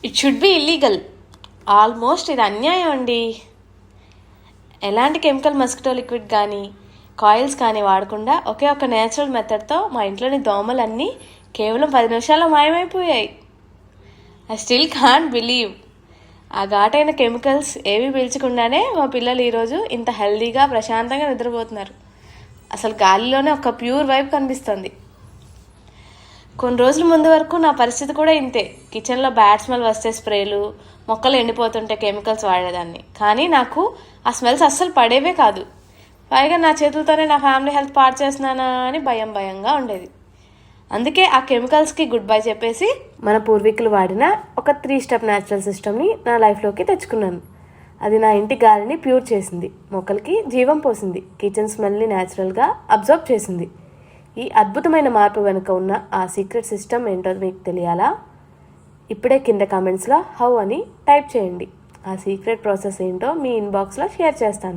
It should be illegal. Almost ఇది అన్యాయం అండి. ఎలాంటి కెమికల్ మస్కిటో లిక్విడ్ కానీ కాయిల్స్ కానీ వాడకుండా ఒకే ఒక నేచురల్ మెథడ్తో మా ఇంట్లోని దోమలన్నీ కేవలం 10 నిమిషాల్లో మాయమైపోయాయి. I still can't believe. ఆ ఘాటైన కెమికల్స్ ఏవి పీల్చకుండానే మా పిల్లలు ఈరోజు ఇంత హెల్దీగా ప్రశాంతంగా నిద్రపోతున్నారు. అసలు గాలిలోనే ఒక ప్యూర్ వైబ్ కనిపిస్తుంది. కొన్ని రోజుల ముందు వరకు నా పరిస్థితి కూడా ఇంతే. కిచెన్లో బ్యాడ్ స్మెల్ వస్తే స్ప్రేలు, మొక్కలు ఎండిపోతుంటే కెమికల్స్ వాడేదాన్ని. కానీ నాకు ఆ స్మెల్స్ అస్సలు పడేవే కాదు. పైగా నా చేతులతోనే నా ఫ్యామిలీ హెల్త్ పాడు చేస్తున్నానా అని భయంగా ఉండేది. అందుకే ఆ కెమికల్స్కి గుడ్ బై చెప్పేసి మన పూర్వీకులు వాడిన ఒక 3 స్టెప్ న్యాచురల్ సిస్టమ్ని నా లైఫ్లోకి తెచ్చుకున్నాను. అది నా ఇంటి గాలిని ప్యూర్ చేసింది, మొక్కలకి జీవం పోసింది, కిచెన్ స్మెల్ని న్యాచురల్గా అబ్జర్వ్ చేసింది. ఈ అద్భుతమైన మార్పు వెనుక ఉన్న ఆ సీక్రెట్ సిస్టమ్ ఏంటో మీకు తెలియాలా? ఇప్పుడే కింద కామెంట్స్లో హౌ అని టైప్ చేయండి. ఆ సీక్రెట్ ప్రాసెస్ ఏంటో మీ ఇన్బాక్స్లో షేర్ చేస్తాను.